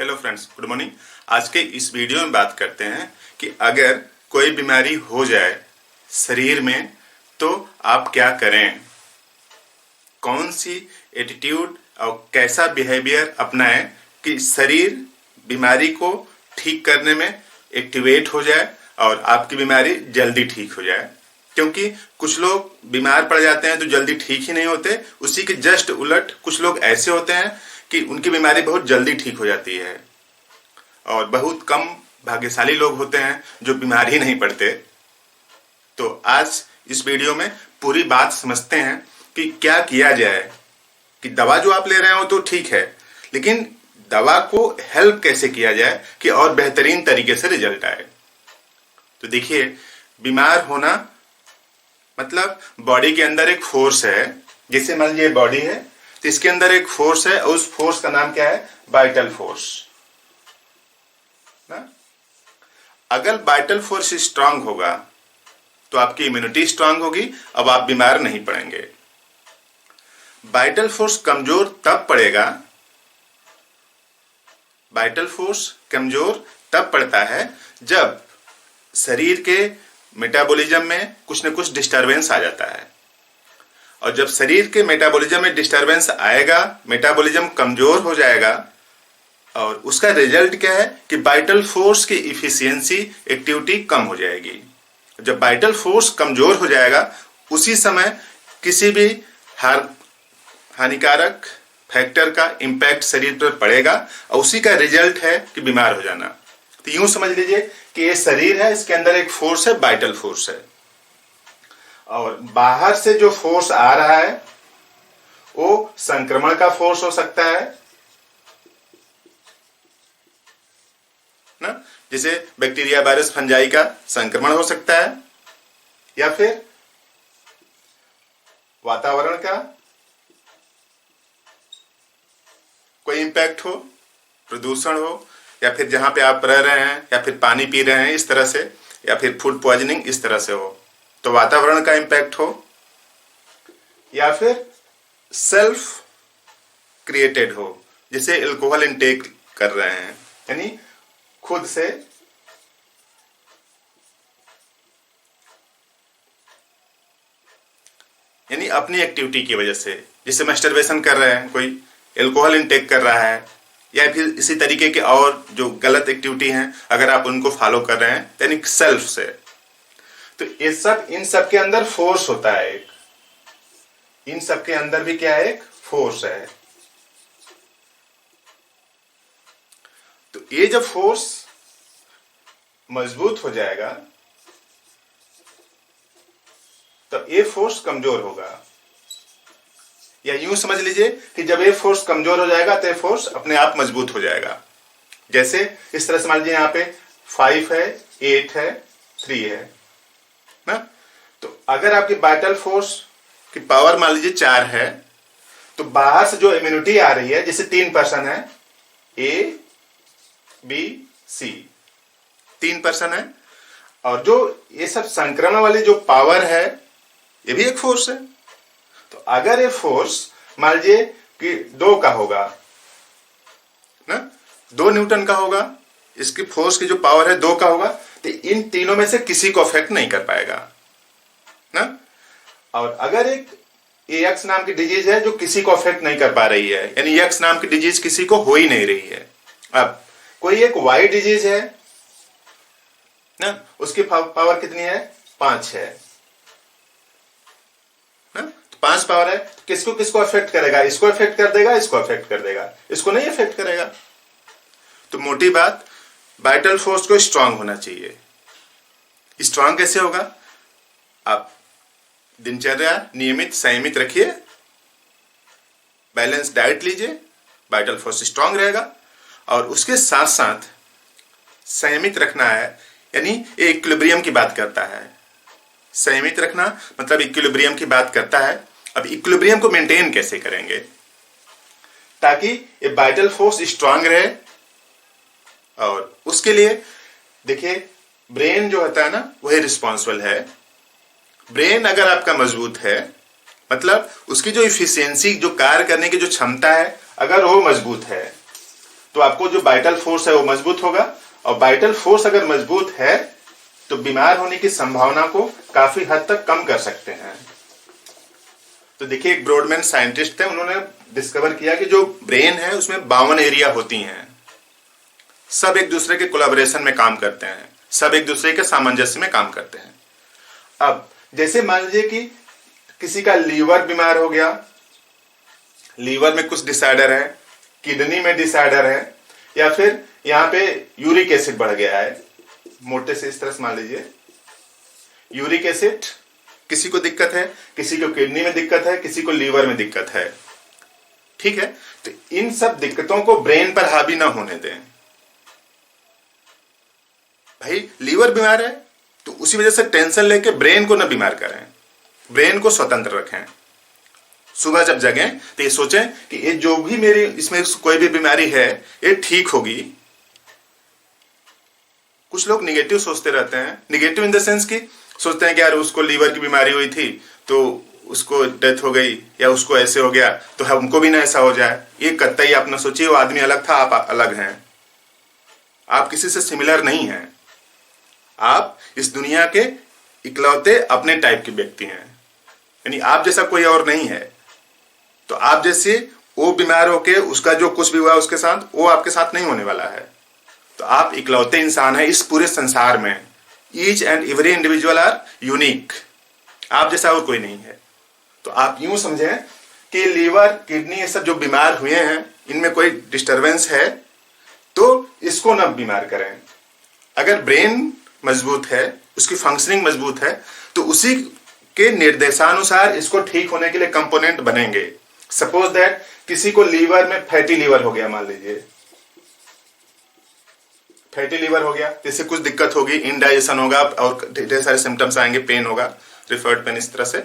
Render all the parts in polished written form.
Hello friends, good morning. आज के इस वीडियो में बात करते हैं कि अगर कोई बीमारी हो जाए शरीर में तो आप क्या करें, कौन सी एटीट्यूड और कैसा बिहेवियर अपनाएं कि शरीर बीमारी को ठीक करने में एक्टिवेट हो जाए और आपकी बीमारी जल्दी ठीक हो जाए। क्योंकि कुछ लोग बीमार पड़ जाते हैं तो जल्दी ठीक ही नहीं होते, उसी के जस्ट उलट कुछ लोग ऐसे होते हैं कि उनकी बीमारी बहुत जल्दी ठीक हो जाती है और बहुत कम भाग्यशाली लोग होते हैं जो बीमार ही नहीं पड़ते। तो आज इस वीडियो में पूरी बात समझते हैं कि क्या किया जाए कि दवा जो आप ले रहे हो तो ठीक है, लेकिन दवा को हेल्प कैसे किया जाए कि और बेहतरीन तरीके से रिजल्ट आए। तो देखिए, बीमार होना मतलब बॉडी के अंदर एक फोर्स है। जैसे मान लीजिए बॉडी है तो इसके अंदर एक फोर्स है और उस फोर्स का नाम क्या है? वाइटल फोर्स ना। अगर वाइटल फोर्स स्ट्रांग होगा तो आपकी इम्यूनिटी स्ट्रांग होगी, अब आप बीमार नहीं पड़ेंगे। वाइटल फोर्स कमजोर तब पड़ेगा, वाइटल फोर्स कमजोर तब पड़ता है जब शरीर के मेटाबॉलिज्म में कुछ न कुछ डिस्टरबेंस आ जाता है। और जब शरीर के मेटाबॉलिज्म में डिस्टरबेंस आएगा, मेटाबॉलिज्म कमजोर हो जाएगा और उसका रिजल्ट क्या है कि वाइटल फोर्स की इफिशियंसी, एक्टिविटी कम हो जाएगी। जब वाइटल फोर्स कमजोर हो जाएगा उसी समय किसी भी हानिकारक फैक्टर का इंपैक्ट शरीर पर पड़ेगा और उसी का रिजल्ट है कि बीमार हो जाना। तो यूं समझ लीजिए कि ये शरीर है, इसके अंदर एक फोर्स है, वाइटल फोर्स है, और बाहर से जो फोर्स आ रहा है वो संक्रमण का फोर्स हो सकता है ना, जैसे बैक्टीरिया, वायरस, फंजाई का संक्रमण हो सकता है, या फिर वातावरण का कोई इंपैक्ट हो, प्रदूषण हो, या फिर जहां पे आप रह रहे हैं या फिर पानी पी रहे हैं इस तरह से, या फिर फूड पॉइजनिंग इस तरह से हो तो वातावरण का इंपैक्ट हो, या फिर सेल्फ क्रिएटेड हो, जैसे अल्कोहल इनटेक कर रहे हैं, यानी खुद से यानी अपनी एक्टिविटी की वजह से, जैसे मैस्टरबेशन कर रहे हैं, कोई अल्कोहल इनटेक कर रहा है, या फिर इसी तरीके के और जो गलत एक्टिविटी हैं अगर आप उनको फॉलो कर रहे हैं, यानी सेल्फ से। तो ये सब, इन सब के अंदर फोर्स होता है एक, इन सब के अंदर भी क्या है? एक फोर्स है। तो ये जब फोर्स मजबूत हो जाएगा तो ये फोर्स कमजोर होगा, या यूं समझ लीजिए कि जब ये फोर्स कमजोर हो जाएगा तो ये फोर्स अपने आप मजबूत हो जाएगा। जैसे इस तरह से मान लीजिए यहाँ पे 5 है, 8 है, 3 है ना। तो अगर आपकी वाइटल फोर्स की पावर मान लीजिए 4 है तो बाहर से जो इम्यूनिटी आ रही है, जैसे 3 पर्सन है, A, B, C, 3 पर्सन है, और जो ये सब संक्रमण वाली जो पावर है ये भी एक फोर्स है। तो अगर ये फोर्स मान लीजिए कि 2 का होगा ना, 2 न्यूटन का होगा, इसकी फोर्स की जो पावर है 2 का होगा, तो इन तीनों में से किसी को अफेक्ट नहीं कर पाएगा ना। और अगर एक एक्स नाम की डिजीज है जो किसी को अफेक्ट नहीं कर पा रही है, यानी एक्स नाम की डिजीज किसी को हो ही नहीं रही है। अब कोई एक वाई डिजीज है ना, उसकी पावर कितनी है? 5 है ना। तो 5 पावर है, तो किसको किसको अफेक्ट करेगा? इसको अफेक्ट कर देगा, इसको अफेक्ट कर देगा, इसको नहीं अफेक्ट करेगा। तो मोटी बात, वाइटल फोर्स को स्ट्रांग होना चाहिए। स्ट्रांग कैसे होगा? आप दिनचर्या नियमित संयमित रखिए, बैलेंस डाइट लीजिए, वाइटल फोर्स स्ट्रांग रहेगा। और उसके साथ साथ संयमित रखना है, यानी इक्विलिब्रियम की बात करता है। संयमित रखना मतलब इक्विलिब्रियम की बात करता है। अब इक्विलिब्रियम को मेंटेन कैसे करेंगे ताकि ये वाइटल फोर्स स्ट्रांग रहे? और उसके लिए देखिए, ब्रेन जो होता है ना वही रिस्पॉन्सिबल है। ब्रेन अगर आपका मजबूत है मतलब उसकी जो इफिशियंसी, जो कार्य करने की जो क्षमता है, अगर वो मजबूत है तो आपको जो वाइटल फोर्स है वो मजबूत होगा, और वाइटल फोर्स अगर मजबूत है तो बीमार होने की संभावना को काफी हद तक कम कर सकते हैं। तो देखिए, एक ब्रॉडमैन साइंटिस्ट थे, उन्होंने डिस्कवर किया कि जो ब्रेन है उसमें 52 एरिया होती हैं, सब एक दूसरे के कोलैबोरेशन में काम करते हैं, सब एक दूसरे के सामंजस्य में काम करते हैं। अब जैसे मान लीजिए कि किसी का लीवर बीमार हो गया, लीवर में कुछ डिसऑर्डर है, किडनी में डिसऑर्डर है, या फिर यहाँ पे यूरिक एसिड बढ़ गया है, मोटे से इस तरह से मान लीजिए यूरिक एसिड, किसी को दिक्कत है, किसी को किडनी में दिक्कत है, किसी को लीवर में दिक्कत है, ठीक है। तो इन सब दिक्कतों को ब्रेन पर हावी ना होने दें। भाई लीवर बीमार है तो उसी वजह से टेंशन लेके ब्रेन को ना बीमार करें, ब्रेन को स्वतंत्र रखें। सुबह जब जगें तो ये सोचें कि ये जो भी मेरी इसमें कोई भी बीमारी है ये ठीक होगी। कुछ लोग निगेटिव सोचते रहते हैं, निगेटिव इन द सेंस कि सोचते हैं कि यार उसको लीवर की बीमारी हुई थी तो उसको डेथ हो गई, या उसको ऐसे हो गया तो हमको भी ना ऐसा हो जाए। ये कतई आप ना सोचिए, वो आदमी अलग था, आप अलग हैं, आप किसी से सिमिलर नहीं हैं, आप इस दुनिया के इकलौते अपने टाइप के व्यक्ति हैं, यानी आप जैसा कोई और नहीं है। तो आप जैसे वो बीमार होके उसका जो कुछ भी हुआ उसके साथ, वो आपके साथ नहीं होने वाला है। तो आप इकलौते इंसान हैं इस पूरे संसार में। Each and every individual are unique, आप जैसा और कोई नहीं है। तो आप यूं समझें कि लीवर, किडनी, ये सब जो बीमार हुए हैं इनमें कोई डिस्टरबेंस है तो इसको ना बीमार करें। अगर ब्रेन मजबूत है, उसकी फंक्शनिंग मजबूत है, तो उसी के निर्देशानुसार इसको ठीक होने के लिए कंपोनेंट बनेंगे। सपोज दैट किसी को लीवर में फैटी लीवर हो गया, मान लीजिए फैटी लीवर हो गया, इससे कुछ दिक्कत होगी, इनडाइजेशन होगा और ढेर सारे सिम्टम्स आएंगे, पेन होगा, रिफर्ड पेन, इस तरह से।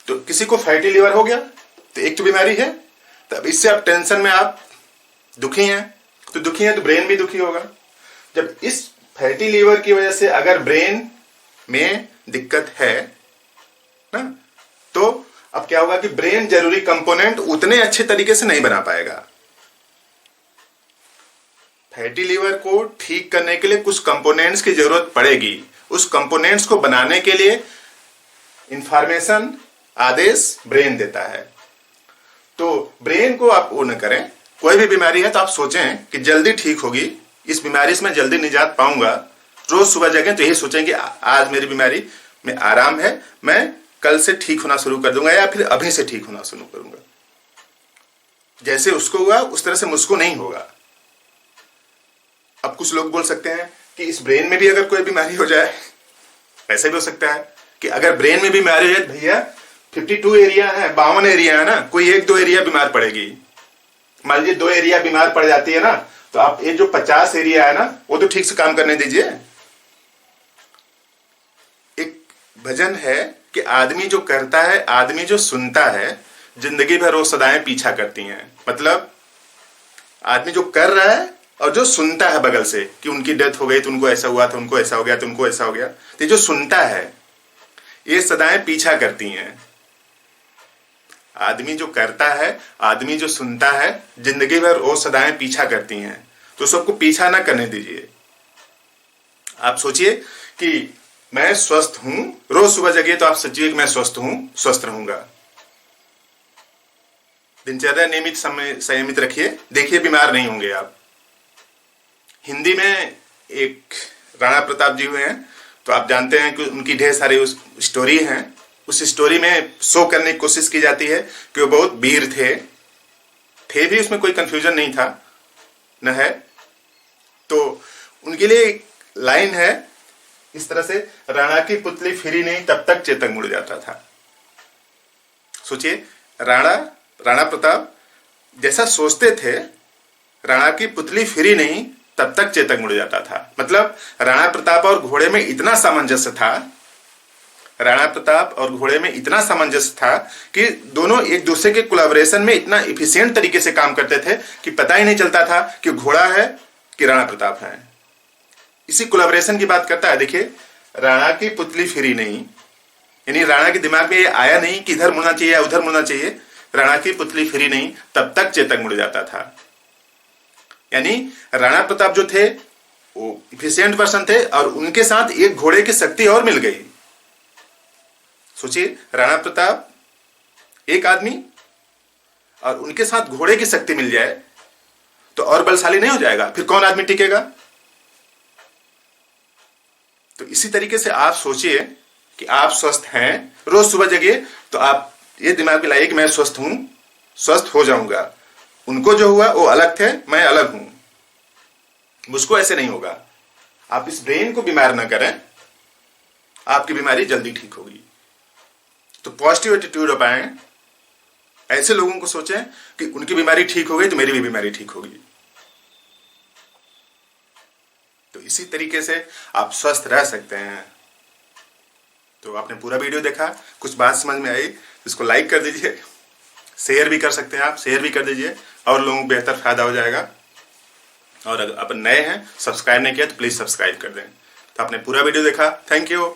तो किसी को फैटी लीवर हो गया तो एक तो बीमारी है, तो अब इससे आप टेंशन में, आप दुखी हैं, तो दुखी हैं तो ब्रेन भी दुखी होगा। जब इस फैटी लीवर की वजह से अगर ब्रेन में दिक्कत है ना, तो अब क्या होगा कि ब्रेन जरूरी कंपोनेंट उतने अच्छे तरीके से नहीं बना पाएगा। फैटी लीवर को ठीक करने के लिए कुछ कंपोनेंट्स की जरूरत पड़ेगी। उस कंपोनेंट्स को बनाने के लिए इंफॉर्मेशन, आदेश ब्रेन देता है। तो ब्रेन को आप वो न करें। कोई भी बीमारी है तो आप सोचें कि जल्दी ठीक होगी, इस बीमारी से मैं जल्दी निजात पाऊंगा। रोज सुबह जगें तो यही सोचें कि आज मेरी बीमारी में आराम है, मैं कल से ठीक होना शुरू कर दूंगा, या फिर अभी से ठीक होना शुरू करूंगा। जैसे उसको हुआ उस तरह से मुझको नहीं होगा। अब कुछ लोग बोल सकते हैं कि इस ब्रेन में भी अगर कोई बीमारी हो जाए, ऐसा भी हो सकता है कि अगर ब्रेन में बीमारी हो जाए, भैया 52 एरिया है, 52 एरिया है ना, कोई एक दो एरिया बीमार पड़ेगी। मान लीजिए 2 एरिया बीमार पड़ जाती है ना, तो आप ये जो 50 एरिया है ना, वो तो ठीक से काम करने दीजिए। एक भजन है कि आदमी जो करता है, आदमी जो सुनता है, जिंदगी भर वो सदाएं पीछा करती हैं। मतलब आदमी जो कर रहा है और जो सुनता है बगल से कि उनकी डेथ हो गई तो उनको ऐसा हुआ, तो उनको ऐसा हो गया, तो उनको ऐसा हो गया, तो जो सुनता है ये सदाएं पीछा करती हैं। आदमी जो करता है, आदमी जो सुनता है, जिंदगी भर वो सदाएं पीछा करती हैं। तो सबको पीछा ना करने दीजिए। आप सोचिए कि मैं स्वस्थ हूं, रोज सुबह जगिए तो आप सोचिए कि मैं स्वस्थ हूं, स्वस्थ रहूंगा। दिनचर्या नियमित संयमित रखिए, देखिए बीमार नहीं होंगे आप। हिंदी में एक राणा प्रताप जी हुए हैं, तो आप जानते हैं कि उनकी ढेर सारी स्टोरी हैं। उस स्टोरी में शो करने की कोशिश की जाती है कि वो बहुत वीर थे भी, उसमें कोई कंफ्यूजन नहीं था न है। तो उनके लिए एक लाइन है इस तरह से, राणा की पुतली फिरी नहीं तब तक चेतक मुड़ जाता था। सोचिए, राणा प्रताप जैसा सोचते थे, राणा की पुतली फिरी नहीं तब तक चेतक मुड़ जाता था। मतलब राणा प्रताप और घोड़े में इतना सामंजस्य था, राणा प्रताप और घोड़े में इतना सामंजस्य था कि दोनों एक दूसरे के कोलैबोरेशन में इतना इफिशिएंट तरीके से काम करते थे कि पता ही नहीं चलता था कि घोड़ा है कि राणा प्रताप है। इसी कोलैबोरेशन की बात करता है। देखिए, राणा की पुतली फिरी नहीं, यानी राणा के दिमाग में ये आया नहीं कि इधर मुड़ना चाहिए या उधर मुड़ना चाहिए। राणा की पुतली फिरी नहीं तब तक चेतक मुड़ जाता था। यानी राणा प्रताप जो थे वो इफिशियंट पर्सन थे और उनके साथ एक घोड़े की शक्ति और मिल गई। सोचिए, राणा प्रताप एक आदमी और उनके साथ घोड़े की शक्ति मिल जाए तो और बलशाली नहीं हो जाएगा? फिर कौन आदमी टिकेगा? तो इसी तरीके से आप सोचिए कि आप स्वस्थ हैं, रोज सुबह जगिए तो आप ये दिमाग में लाइए कि मैं स्वस्थ हूं, स्वस्थ हो जाऊंगा। उनको जो हुआ वो अलग थे, मैं अलग हूं, मुझको ऐसे नहीं होगा। आप इस ब्रेन को बीमार ना करें, आपकी बीमारी जल्दी ठीक होगी। तो पॉजिटिव एटीट्यूड अपनाएं, ऐसे लोगों को सोचें कि उनकी बीमारी ठीक हो गई तो मेरी भी बीमारी ठीक होगी। तो इसी तरीके से आप स्वस्थ रह सकते हैं। तो आपने पूरा वीडियो देखा, कुछ बात समझ में आई, इसको लाइक कर दीजिए, शेयर भी कर सकते हैं आप, शेयर भी कर दीजिए और लोगों को बेहतर फायदा हो जाएगा। और अगर आप नए हैं, सब्सक्राइब नहीं किया तो प्लीज सब्सक्राइब कर दें। तो आपने पूरा वीडियो देखा, थैंक यू।